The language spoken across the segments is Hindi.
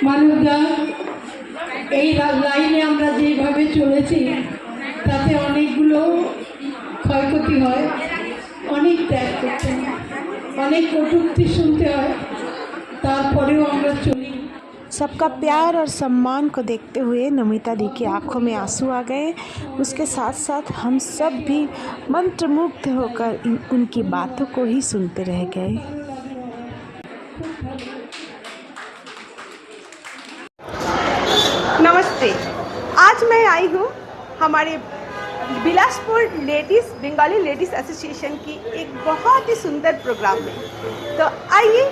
মানবদা এই লাইনে আমরা যেভাবে চলেছি তাতে অনেকগুলো ক্ষয়ক্ষতি হয়, অনেক ত্যাগ করতে হয়, অনেক কটূক্তি শুনতে হয়, তারপরেও আমরা চলি। सबका प्यार और सम्मान को देखते हुए नमिता दी की आंखों में आंसू आ गए। उसके साथ साथ हम सब भी मंत्रमुग्ध होकर उनकी बातों को ही सुनते रह गए। नमस्ते। आज मैं आई हूँ हमारे बिलासपुर बंगाली लेडीज़ एसोसिएशन की एक बहुत ही सुंदर प्रोग्राम में। तो आइए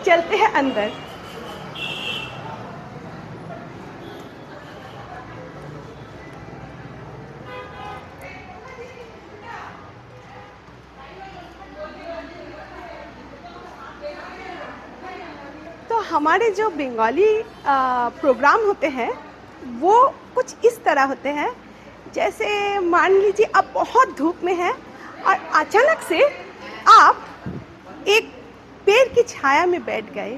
चलते हैं अंदर। तो हमारे जो बंगाली प्रोग्राम होते हैं वो कुछ इस तरह होते हैं, जैसे मान लीजिए आप बहुत धूप में हैं और अचानक से आप एक पेड़ की छाया में बैठ गए,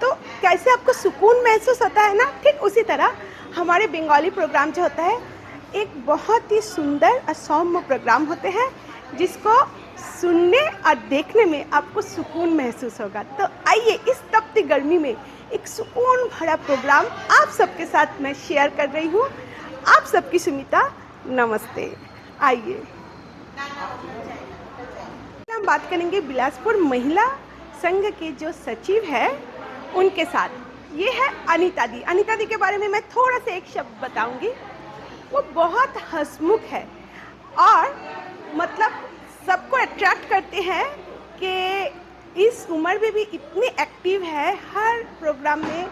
तो कैसे आपको सुकून महसूस होता है ना, ठीक उसी तरह हमारे बंगाली प्रोग्राम जो होता है एक बहुत ही सुंदर और सौम्य प्रोग्राम होते हैं, जिसको सुनने और देखने में आपको सुकून महसूस होगा। तो आइए इस तपती गर्मी में एक सुकून भरा प्रोग्राम आप सबके साथ मैं शेयर कर रही हूँ। आप सबकी सुमिता, नमस्ते। आइए हम बात करेंगे बिलासपुर महिला संघ के जो सचिव है उनके साथ। ये है अनीता दी। अनीता दी के बारे में मैं थोड़ा सा एक शब्द बताऊंगी। वो बहुत हंसमुख है और मतलब सबको अट्रैक्ट करते हैं कि इस उम्र में भी इतनी एक्टिव है, हर प्रोग्राम में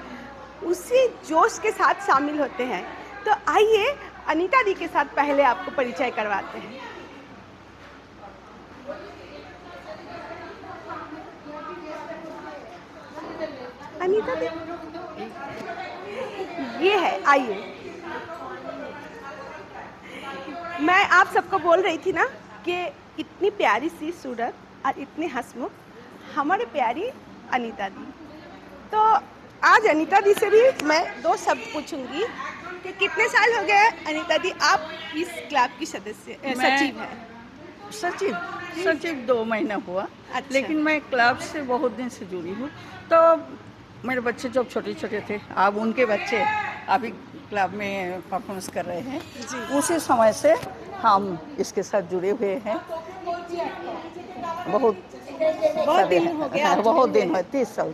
उसी जोश के साथ शामिल होते हैं। तो आइए अनीता दी के साथ पहले आपको परिचय करवाते हैं। अनीता दी ये है, आइए। मैं आप सबको बोल रही थी ना कि इतनी प्यारी सी सूरत और इतनी हंसमुख हमारे प्यारी अनीता दी। तो आज अनीता दी से भी मैं दो शब्द पूछूंगी कि कितने साल हो गए अनीता दी आप इस क्लब की सदस्य सचिव हैं? सचिव 2 महीना हुआ। अच्छा। लेकिन मैं क्लब से बहुत दिन से जुड़ी हूँ। तो मेरे बच्चे जब छोटे छोटे थे, अब उनके बच्चे अभी क्लब में परफॉर्मेंस कर रहे हैं, उसी समय से हम इसके साथ जुड़े हुए हैं। बहुत दिन हो गया। बहुत दिन हुए, 30 साल।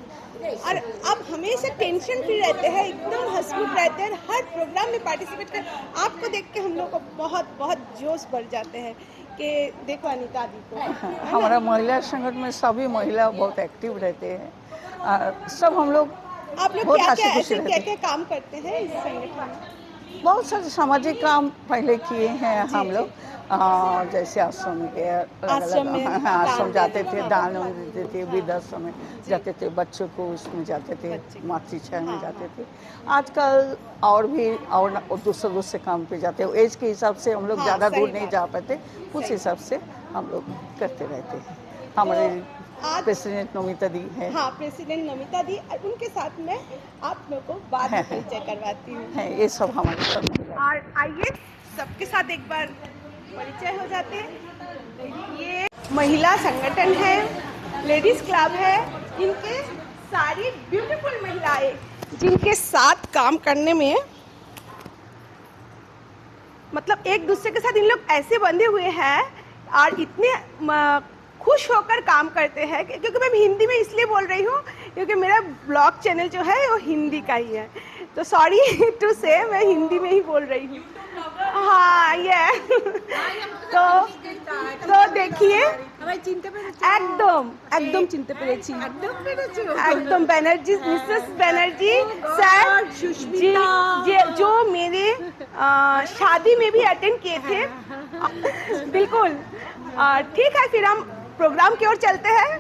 और अब हमेशा टेंशन फ्री रहते हैं, एकदम हंसमुख रहते हैं, हर प्रोग्राम में पार्टिसिपेट कर। आपको देख के हम लोग को बहुत बहुत जोश बढ़ जाते हैं कि देखो अनीता दी को। हमारा महिला संगठन में सभी महिला बहुत एक्टिव रहते हैं। सब हम लोग आप लोग बहुत क्या हंसी खुशी रहते हैं। क्या काम करते हैं इस संगठन में? बहुत सारे सामाजिक काम पहले किए हैं हम लोग। जैसे आश्रम के आश्रम जाते थे, दान देते थे, वृद्धाश्रम में जाते थे, बच्चों को उसमें जाते थे, मातृछाया में जाते थे। आजकल और भी और दूसरे काम पे जाते हैं। एज के हिसाब से हम लोग ज़्यादा दूर नहीं जा पाते, उस हिसाब से हम लोग करते रहते हैं। हमारे प्रेसिडेंट नमिता दी है। हाँ, प्रेसिडेंट नमिता दी। उनके साथ में आप लोग को बाद में परिचय करवाती हूँ। ये सब हमारे साथ। और आइए सबके साथ एक बार परिचय हो जाते हैं। ये महिला संगठन है, लेडीज क्लब है। इनके सारी ब्यूटीफुल महिलाएं जिनके साथ काम करने में मतलब एक दूसरे के साथ इन लोग ऐसे बंधे हुए हैं और इतने खुश होकर काम करते हैं। क्योंकि मैं हिंदी में इसलिए बोल रही हूँ क्योंकि मेरा ब्लॉग चैनल जो है वो हिंदी का ही है, तो सॉरी टू से मैं हिंदी में ही बोल रही हूँ। हाँ ये तो देखिए একদম চিনতে পেরেছি, একদম ব্যানার্জি, मिसेस बनर्जी सर जो मेरे शादी में भी अटेंड किए थे। बिल्कुल ठीक है, फिर हम प्रोग्राम की ओर चलते हैं।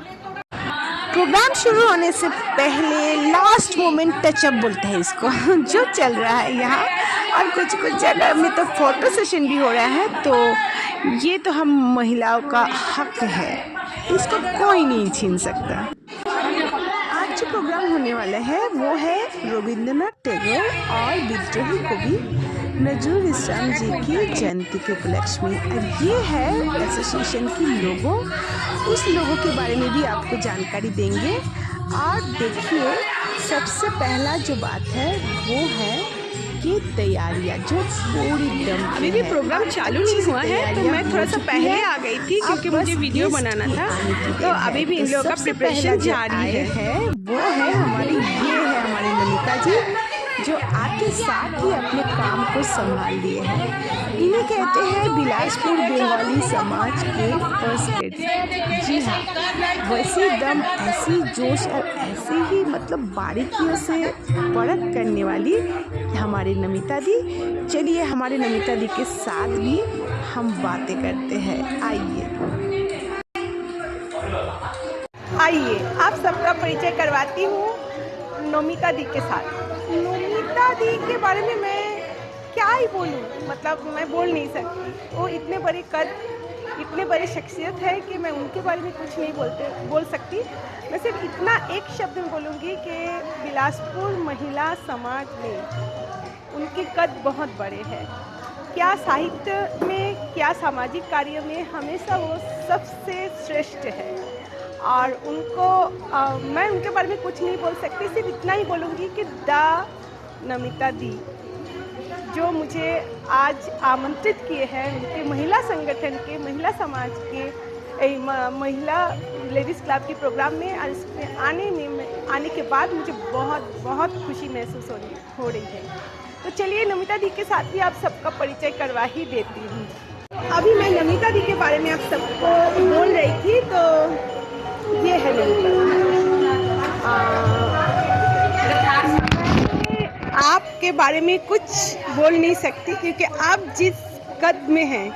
प्रोग्राम शुरू होने से पहले लास्ट मोमेंट टचअप बोलते हैं इसको, जो चल रहा है यहाँ। और कुछ जगह में तो फोटो सेशन भी हो रहा है। तो ये तो हम महिलाओं का हक है, इसको कोई नहीं छीन सकता। आज जो प्रोग्राम होने वाला है वो है रविंद्रनाथ टैगोर और विद्रोही कवि नजरुल इस्लाम जी की जयंती के उपलक्ष्य में। और ये है एसोसिएशन की लोगो, उस लोगों के बारे में भी आपको जानकारी देंगे। और देखिए, सबसे पहला जो बात है वो है कि तैयारियां जो पूरी दम अभी भी प्रोग्राम चालू नहीं हुआ है, तो मैं थोड़ा सा पहले आ गई थी क्योंकि मुझे वीडियो बनाना था। तो अभी भी इन लोगों का प्रिपरेशन जारी है। वो है हमारी, ये है हमारी नमिता जी जो आके साथ ही अपने काम को संभाल लिए हैं। इन्हें कहते हैं बिलासपुर बंगाली समाज के फर्स्ट एड। जी हाँ, वैसे दम, ऐसी जोश और ऐसे ही मतलब बारीकियों से परख करने वाली हमारी नमिता दी। चलिए हमारे नमिता दी के साथ भी हम बातें करते हैं। आइए आप सबका परिचय करवाती हूँ नमिता दी के साथ। नमिता दी के बारे में मैं क्या ही बोलूँ, मतलब मैं बोल नहीं सकती। वो इतने बड़े कद, इतने बड़ी शख्सियत है कि मैं उनके बारे में कुछ नहीं बोल सकती। मैं सिर्फ इतना एक शब्द में बोलूँगी कि बिलासपुर महिला समाज में उनके कद बहुत बड़े हैं। क्या साहित्य में, क्या सामाजिक कार्य में, हमेशा वो सबसे श्रेष्ठ है। और उनको मैं उनके बारे में कुछ नहीं बोल सकती, सिर्फ इतना ही बोलूँगी कि नमिता दी जो मुझे आज आमंत्रित किए हैं उनके महिला संगठन के, महिला समाज के, महिला लेडीज़ क्लब के प्रोग्राम में, और इसमें आने के बाद मुझे बहुत बहुत खुशी महसूस हो रही है। तो चलिए नमिता दी के साथ भी आप सबका परिचय करवा ही देती हूँ। अभी मैं नमिता दी के बारे में आप सबको बोल रही थी, तो ये है आपके बारे में कुछ बोल नहीं सकती क्योंकि आप जिस कद में हैं,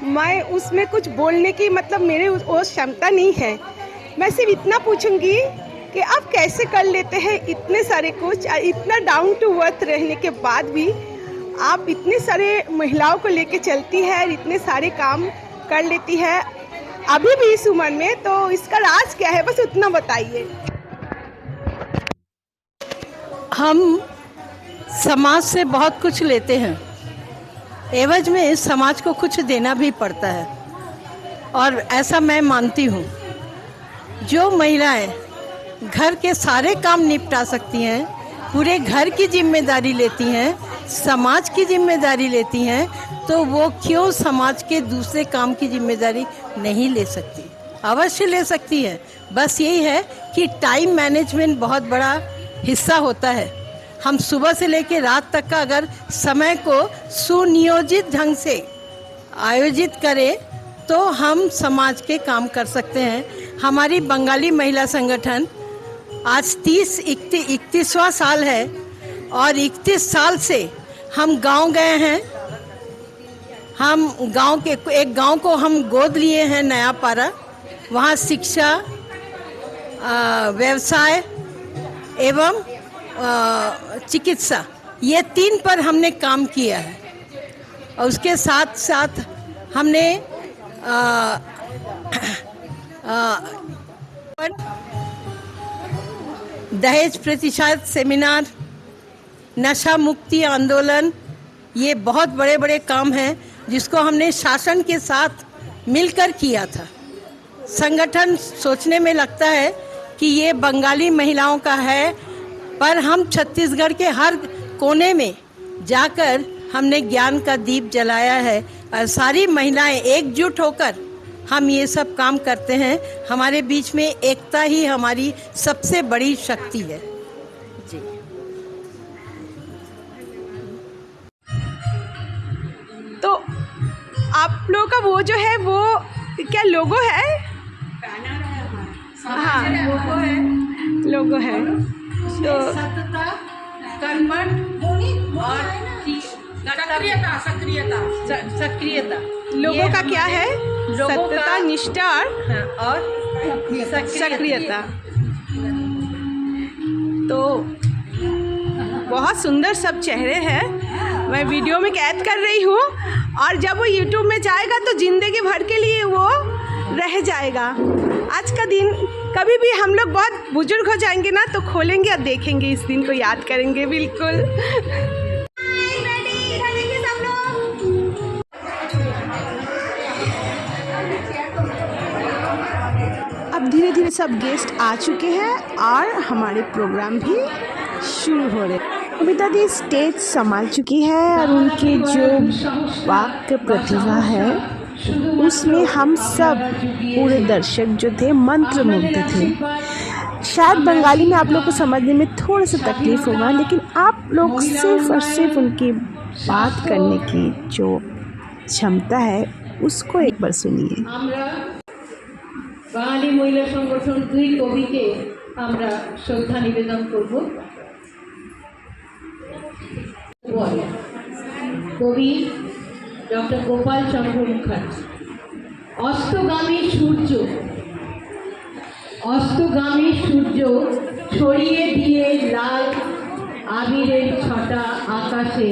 मैं उसमें कुछ बोलने की मतलब मेरे वो क्षमता नहीं है। मैं सिर्फ इतना पूछूंगी कि आप कैसे कर लेते हैं इतने सारे कुछ, और इतना डाउन टू अर्थ रहने के बाद भी आप इतने सारे महिलाओं को लेके चलती है और इतने सारे काम कर लेती है अभी भी इस उम्र में। तो इसका राज क्या है, बस उतना बताइए। हम समाज से बहुत कुछ लेते हैं, एवज में इस समाज को कुछ देना भी पड़ता है, और ऐसा मैं मानती हूँ। जो महिलाएं घर के सारे काम निपटा सकती हैं, पूरे घर की जिम्मेदारी लेती हैं, समाज की जिम्मेदारी लेती हैं, तो वो क्यों समाज के दूसरे काम की जिम्मेदारी नहीं ले सकती? अवश्य ले सकती है। बस यही है कि टाइम मैनेजमेंट बहुत बड़ा हिस्सा होता है। हम सुबह से लेकर रात तक का अगर समय को सुनियोजित ढंग से आयोजित करें तो हम समाज के काम कर सकते हैं। हमारी बंगाली महिला संगठन आज 31वां साल है, और 31 साल से हम गांव गए हैं। हम गांव के एक गांव को हम गोद लिए हैं, नया पारा। वहाँ शिक्षा, व्यवसाय एवं चिकित्सा, ये 3 पर हमने काम किया है। और उसके साथ साथ हमने दहेज प्रतिशत सेमिनार, नशा मुक्ति आंदोलन, ये बहुत बड़े बड़े काम हैं जिसको हमने शासन के साथ मिलकर किया था। संगठन सोचने में लगता है कि ये बंगाली महिलाओं का है, पर हम छत्तीसगढ़ के हर कोने में जाकर हमने ज्ञान का दीप जलाया है, और सारी महिलाएं एकजुट होकर हम ये सब काम करते हैं। हमारे बीच में एकता ही हमारी सबसे बड़ी शक्ति है। जी। तो आप लोगों का वो जो है वो क्या लोगो है? हाँ, लोगो है। तो सक्रियता लोगों का क्या है? लोगों सत्यता, का निष्ठा और सक्रियता। तो बहुत सुंदर सब चेहरे हैं, मैं वीडियो में कैद कर रही हूँ, और जब वो यूट्यूब में जाएगा तो जिंदगी भर के लिए वो रह जाएगा। आज का दिन कभी भी हम लोग बहुत बुजुर्ग हो जाएंगे ना तो खोलेंगे और देखेंगे, इस दिन को याद करेंगे बिल्कुल। अब धीरे धीरे सब गेस्ट आ चुके हैं और हमारे प्रोग्राम भी शुरू हो रहे हैं। कविता दी स्टेज संभाल चुकी है और उनकी जो वाक्य प्रतिभा है उसमें हम सब पूरे दर्शक जो थे मंत्रमुग्ध थे। शायद बंगाली में आप लोग को समझने में थोड़ा सा तकलीफ होगा, लेकिन आप लोग सिर्फ और सिर्फ उनकी बात करने की जो क्षमता है उसको एक बार सुनिए। বাঙালি মহিলা সংগঠন দুই কবিকে আমরা শ্রদ্ধা নিবেদন করব। কবি ডক্টর গোপাল চন্দ্র মুখার্জি। অস্তগামী সূর্য ছড়িয়ে দিয়ে লাল আবিরের ছটা আকাশে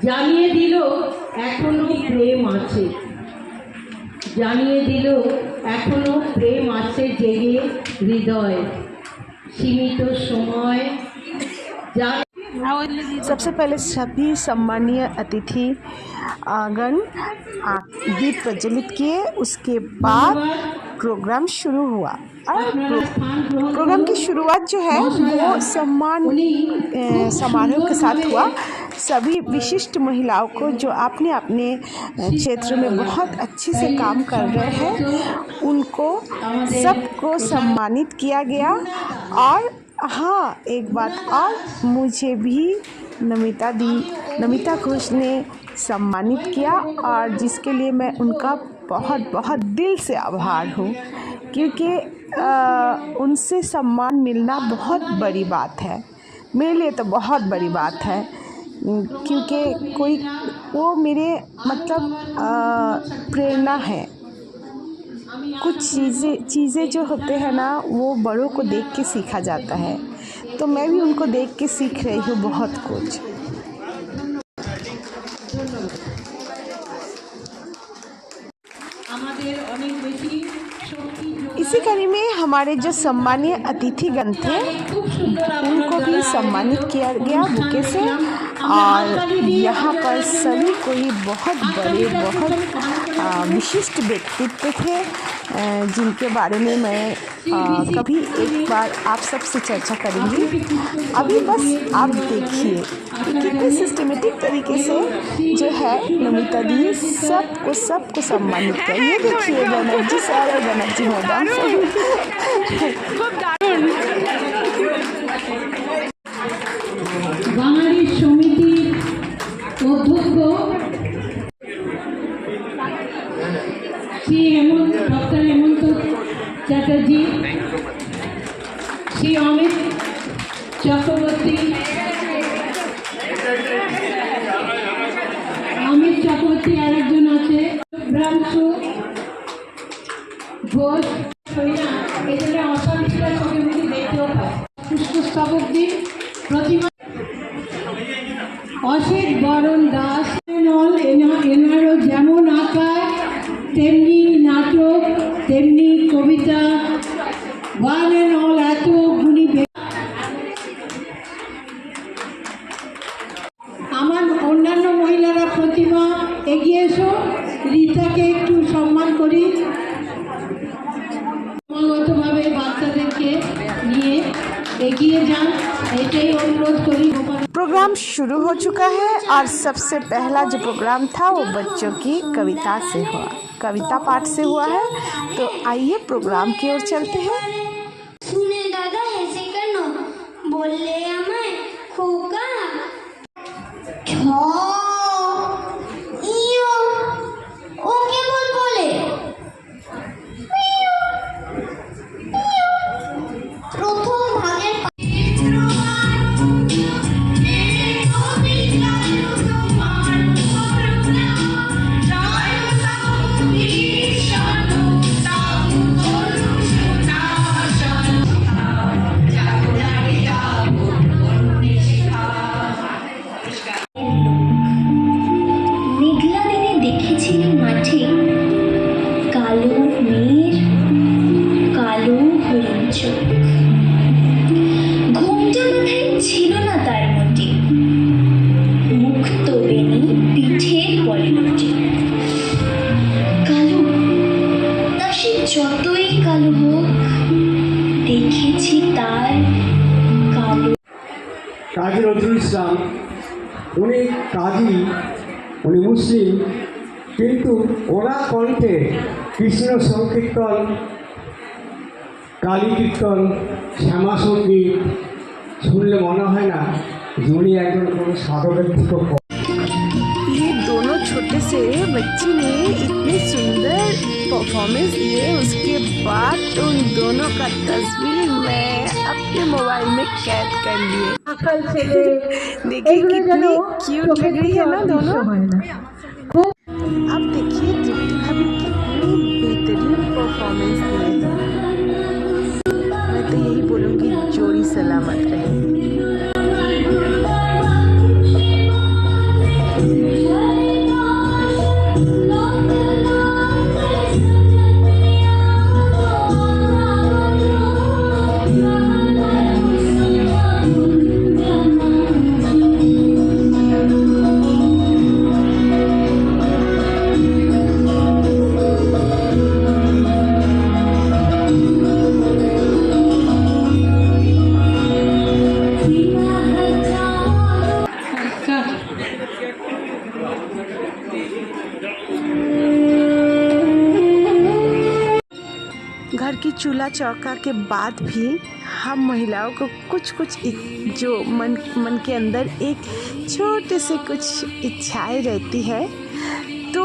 জানিয়ে দিল এখনো প্রেম আছে, জানিয়ে দিল এখনো প্রেম আছে জেগে হৃদয়, সীমিত সময়। सबसे पहले सभी सम्मानीय अतिथि गण दीप प्रज्वलित किए, उसके बाद प्रोग्राम शुरू हुआ। और प्रोग्राम की शुरुआत जो है वो सम्मान समारोह के साथ हुआ। सभी विशिष्ट महिलाओं को जो अपने अपने क्षेत्र में बहुत अच्छे से काम कर रहे हैं उनको सबको सम्मानित किया गया। और हाँ, एक बात और, मुझे भी नमिता घोष ने सम्मानित किया और जिसके लिए मैं उनका बहुत बहुत दिल से आभार हूँ, क्योंकि उनसे सम्मान मिलना बहुत बड़ी बात है। मेरे लिए तो बहुत बड़ी बात है, क्योंकि कोई वो मेरे मतलब प्रेरणा है। कुछ चीज़ें जो होते हैं ना वो बड़ों को देख के सीखा जाता है, तो मैं भी उनको देख के सीख रही हूँ बहुत कुछ। इसी कड़ी में हमारे जो सम्मानीय अतिथिगण थे उनको भी सम्मानित किया गया बुके से। और यहाँ पर सभी कोई बहुत बड़े बहुत विशिष्ट व्यक्तित्व थे जिनके बारे में मैं कभी एक बार आप सबसे चर्चा करूँगी। अभी बस आप देखिए कितने सिस्टमेटिक तरीके से जो है नमिता दी सबको सम्मानित किया। ये देखिए बनर्जी सर और बनर्जी मैडम। বাঙালি সমিতির অধ্যক্ষ শ্রী ডক্টর হেমন্ত চ্যাটার্জি, শ্রী অমিত চক্রবর্তী, আরেকজন আছে ভ্রাংশু ঘোষ। এখানে অসামিকা ছবিগুলি দেখতেও পায়। পুষ্পস্তবক দিন প্রতিমা অশেষ বরণ দাস। এনারও যেমন আঁকায় তেমনি নাটক তেমনি কবিতা, ওয়ান অ্যান্ড অল এত গুণী। আমার অন্যান্য মহিলারা প্রতিমা এগিয়ে এসো, রীতাকে একটু সম্মান করি। ক্রমাগতভাবে বাচ্চাদেরকে নিয়ে এগিয়ে যান, এটাই অনুরোধ করি। प्रोग्राम शुरू हो चुका है और सबसे पहला जो प्रोग्राम था वो बच्चों की कविता से हुआ, कविता पाठ से हुआ है। तो आइए प्रोग्राम की ओर चलते हैं। শুনে দাদা হেসে কেন বললে আমায় খোকা? ছ ইও ও কেবল বলে প্রথম ভাগের কাজী নজরুল ইসলাম, উনি কাজী, উনি মুসলিম, কিন্তু ওনার কণ্ঠে কৃষ্ণ সংকীর্তন, কালী কীর্তন, শ্যামা সঙ্গীত শুনলে মনে হয় না যে উনি একজন কোনো সাধকের থেকেও কম। ये दोनों छोटे से बच्चे ने इतनी सुंदर परफॉर्मेंस दिए, उसके बाद तो उन दोनों का तस्वीर मैं अपने मोबाइल में कैद कर लिए। আকাল ছেলে देखिए এগুলো যেন कितनी क्यूट लग চোখের रही থেকে है ना অদৃশ্য दोनों। হয় না। খুব अब देखिए तृप्ति भाभी कितनी बेहतरीन परफॉर्मेंस दी है। मैं तो यही बोलूँगी जोड़ी सलामत रहे। घर की चूल्हा चौका के बाद भी हम महिलाओं को कुछ कुछ जो मन के अंदर एक छोटे से कुछ इच्छाएं रहती है, तो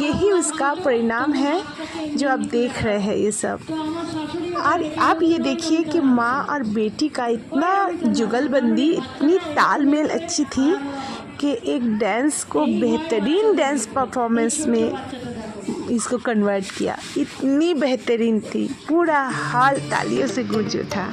यही उसका परिणाम है जो आप देख रहे हैं ये सब। और आप ये देखिए कि माँ और बेटी का इतना जुगलबंदी, इतनी तालमेल अच्छी थी कि एक डांस को बेहतरीन डांस परफॉर्मेंस में इसको कन्वर्ट किया। इतनी बेहतरीन थी, पूरा हाल तालियों से गूंजा था।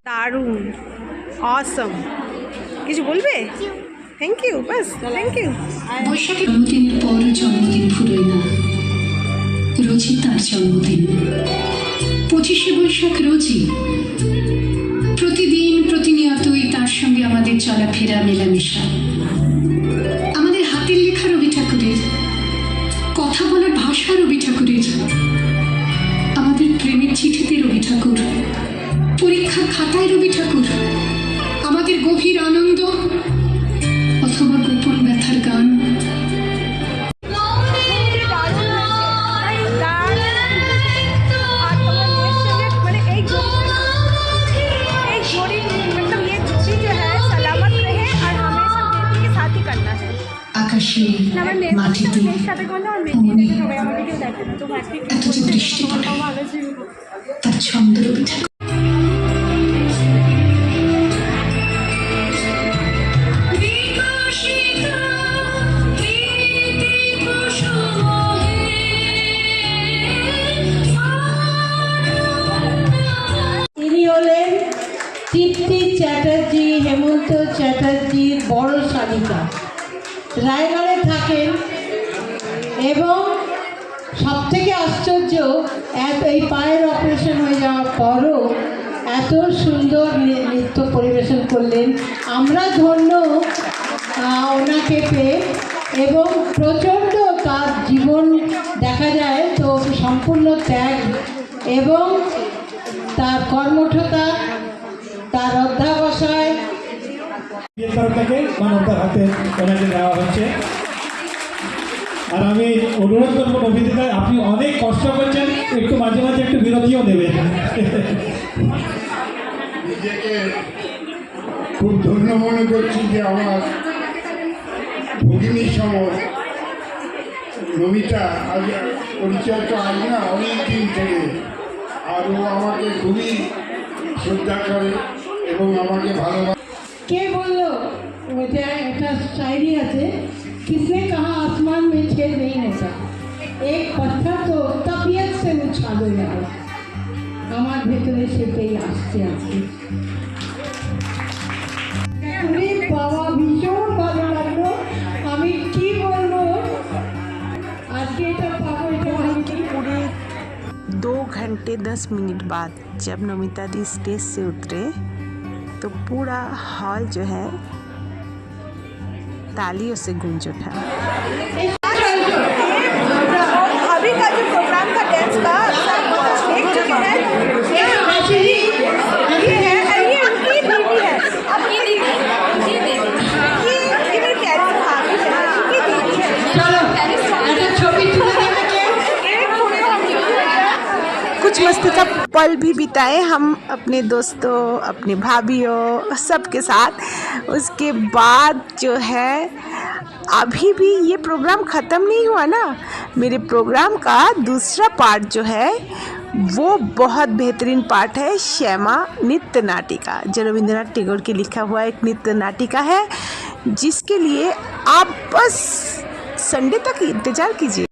দারুণ, অসম। কিছু বলবে? থ্যাংক ইউ, বাস থ্যাংক ইউ। বৈশাখী জন্মদিনের পর জন্মদিন ফুরোয় না, রোজই তার জন্মদিন। 25শে বৈশাখ রোজই, প্রতিদিন প্রতিনিয়তই তার সঙ্গে আমাদের চলাফেরা, মেলামেশা। আমাদের হাতের লেখা রবি ঠাকুরের, কথা বলার ভাষা রবি ঠাকুরের, আমাদের প্রেমের চিঠিতে রবি ঠাকুর, পরীক্ষার খাতায় রবি ঠাকুর, আমাদের গভীর আনন্দ অথবা গোপন ব্যথার গান। আকাশে মাটিতে এত যে বৃষ্টি পড়ে, তার ছন্দ রবি ঠাকুর। ইনি হলেন তৃপ্তি চ্যাটার্জি, হেমন্ত চ্যাটার্জির বড় শালিকা। রায়গড়ে থাকেন এবং সবথেকে আশ্চর্য, এই পায়ের অপারেশন হয়ে যাওয়ার পরও এত সুন্দর নৃত্য পরিবেশন করলেন। আমরা ধন্য ওনাকে পেয়ে, এবং প্রচণ্ড তার জীবন দেখা যায় তো সম্পূর্ণ ত্যাগ এবং তার কর্মঠতা, তার অধ্যাবসায়। তরফ থেকে মানবতার হাতে ওনাকে দেওয়া হচ্ছে। আর আমি অনুরোধ করবো অভিনেতা, আপনি অনেক কষ্ট করছেন, একটু মাঝে মাঝে একটু বিরতিও দেবেন। এখনো মনে করছি যে আমার ভগিনী সম নমিতা আজ পরিচয় তো আজ না, অনেক দিন থেকে। আর ও আমাকে খুবই শ্রদ্ধা করে এবং আমাকে ভালোবাসে। কে বললো ওইটা একটা शायरी আছে, किसने कहा आसमान में छेद नहीं होता, एक पत्थर तो तबीयत से उछाल हो जाए। আমার ভেতরে সেটাই আসছে আজকে। ওরে বাবা, ভীষণ ভালো লাগলো। আমি কি বলবো, আজকে এটা পাবো, এটা ভাবছি। पूरे 2 घंटे 10 मिनट बाद जब नमिता दी स्टेज से उतरे तो पूरा हॉल जो है तालियों से गूंज उठा। अभी का जो प्रोग्राम का डांस का देख चुके हैं, ये है, ये उनकी दीदी है। अब ये मेरी प्यारी सी भाभी है, उनकी दीदी है। চলো একটা ছবি তুলে দেবে কে? कुछ मस्ती का पल भी बिताए हम अपने दोस्तों, अपने भाभीयों सबके साथ। उसके बाद जो है अभी भी ये प्रोग्राम ख़त्म नहीं हुआ ना। मेरे प्रोग्राम का दूसरा पार्ट जो है वो बहुत बेहतरीन पार्ट है, श्यामा नृत्य नाटिका, जो रविंद्रनाथ टैगोर के लिखा हुआ एक नृत्य नाटिका है, जिसके लिए आप बस संडे तक इंतज़ार कीजिए।